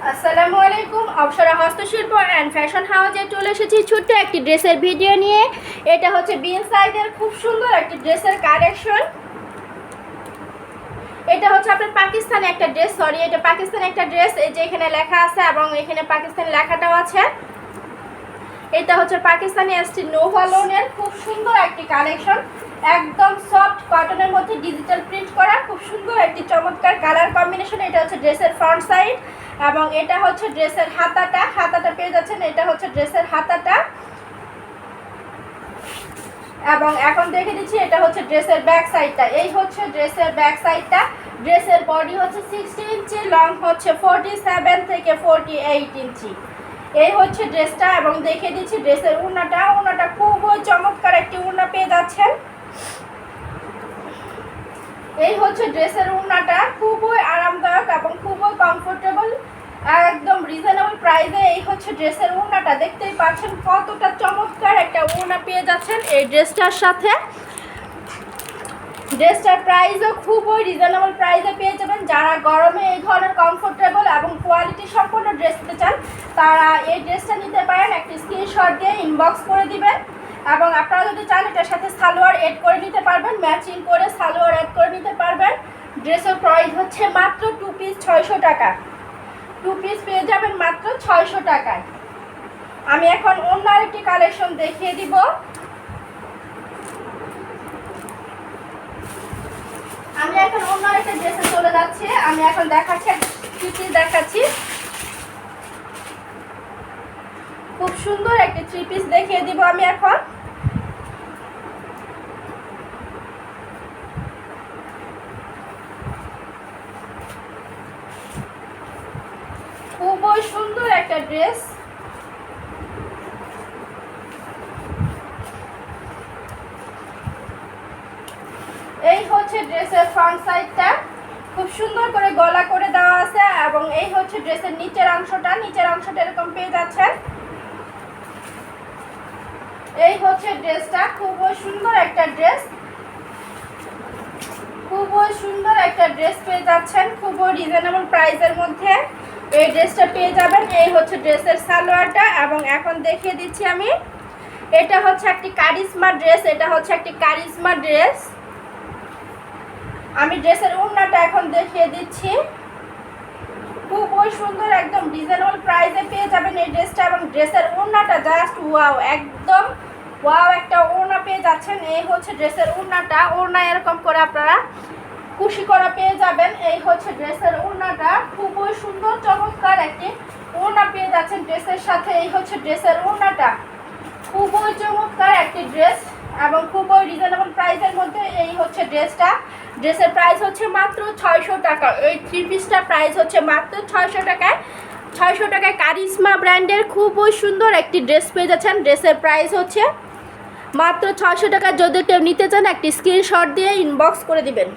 আসসালামু আলাইকুম। অপসরা হস্তশিল্প অ্যান্ড ফ্যাশন হাউজে চলে এসেছি ছোট্ট একটি ড্রেসের ভিডিও নিয়ে। এটা হচ্ছে বিন সাইজের খুব সুন্দর একটি ড্রেসের কালেকশন। এটা হচ্ছে আপনার পাকিস্তানি একটা ড্রেস, এটা পাকিস্তানি একটা ড্রেস। এই যে এখানে লেখা আছে এবং এখানে পাকিস্তানি লেখাটাও আছে। এটা হচ্ছে পাকিস্তানি এসটি নোভা লোনের খুব সুন্দর একটি কালেকশন, একদম সফট কটনের মধ্যে ডিজিটাল প্রিন্ট করা, খুব সুন্দর একটি চমৎকার কালার কম্বিনেশন। এটা হচ্ছে ড্রেসের ফ্রন্ট সাইড এবং এটা হচ্ছে ড্রেসের হাতাটা পেয়ে যাচ্ছেন। এটা হচ্ছে ড্রেসের হাতাটা এবং এখন দেখে দিচ্ছি এটা হচ্ছে ড্রেসের ব্যাক সাইডটা। এই হচ্ছে ড্রেসের ব্যাক সাইডটা। ড্রেসের বডি হচ্ছে 60 ইঞ্চি, লং হচ্ছে 47 থেকে 48 ইঞ্চি। এই হচ্ছে ড্রেসটা এবং দেখে দিচ্ছি ড্রেসের ওড়নাটা খুবই চমৎকার একটি ওড়না পেয়ে যাচ্ছেন। এই হচ্ছে ড্রেসের ওড়নাটা, খুবই আরামদায়ক এবং খুবই কমফোর্টেবল, একদম রিজনেবল প্রাইসে। এই হচ্ছে ড্রেসের ওড়নাটা, দেখতেই পাচ্ছেন কতটা চমৎকার একটা ওড়না পেয়ে যাচ্ছেন এই ড্রেসটার সাথে। ড্রেসটার প্রাইসও খুবই রিজনেবল প্রাইসে পেয়ে যাবেন। যারা গরমে এই ধরনের কমফোর্টেবল এবং কোয়ালিটি সম্পন্ন ড্রেস নিতে চান তারা এই ড্রেসটা নিতে পারেন। একটি স্ক্রিনশট দিয়ে ইনবক্স করে দিবেন এবং আপনারা যদি চান এটার সাথে সালোয়ার অ্যাড করে নিতে পারবেন, ম্যাচিং করে সালোয়ার অ্যাড করে নিতে পারবেন। ড্রেসের প্রাইস হচ্ছে মাত্র 2 পিস 600 টাকা। 2 পিস পেয়ে যাবেন মাত্র 600 টাকায়। আমি এখন অন্য আরেকটি কালেকশন দেখিয়ে দিব। আমি এখন অন্য একটা ড্রেসে চলে যাচ্ছি। আমি এখন দেখাচ্ছি, খুব সুন্দর একটি 3 পিস দেখিয়ে দিব আমি এখন। খুবই সুন্দর একটা ড্রেস। এই হচ্ছে ড্রেসের ফ্রন্ট সাইডটা, খুব সুন্দর করে গলা করে দেওয়া আছে এবং এই হচ্ছে ড্রেসের নিচের অংশটা এরকম পেয়ে যাচ্ছেন। এই হচ্ছে ড্রেসটা, খুবই সুন্দর একটা ড্রেস পেয়ে যাচ্ছেন খুবই রিজনেবল প্রাইসের মধ্যে এই ড্রেসটা পেয়ে যাবেন। এই হচ্ছে ড্রেসের সালোয়ারটা এবং এখন দেখিয়ে দিচ্ছি আমি। এটা হচ্ছে একটি কারিজমা ড্রেস। আমি ড্রেসের ওড়নাটা এখন দেখিয়ে দিচ্ছি। খুবই সুন্দর, একদম রিজনেবল প্রাইসে পেয়ে যাবেন এই ড্রেসটা এবং ড্রেসের ওড়নাটা জাস্ট ওয়াও, একদম ওয়াও একটা ওড়না পেয়ে যাচ্ছেন। এই হচ্ছে ড্রেসের ওড়না এরকম করে আপনারা খুশি করা পেয়ে যাবেন। এই হচ্ছে ড্রেসের ওড়নাটা, খুবই সুন্দর চমৎকার একটি ওড়না পেয়ে যাচ্ছেন ড্রেসের সাথে। এই হচ্ছে ড্রেসের ওড়নাটা, খুবই চমৎকার একটি ড্রেস এবং খুবই রিজনেবল প্রাইসের মধ্যে। এই হচ্ছে ড্রেসের প্রাইস হচ্ছে মাত্র 600 টাকা। এই 3 পিসটার প্রাইস হচ্ছে মাত্র 600 টাকায়। 600 টাকায় কারিজমা ব্র্যান্ডের খুবই সুন্দর একটি ড্রেস পেয়ে যাচ্ছেন। ড্রেসের প্রাইস হচ্ছে মাত্র 600 টাকা। যদি কেউ নিতে চান একটি স্ক্রিনশট দিয়ে ইনবক্স করে দিবেন।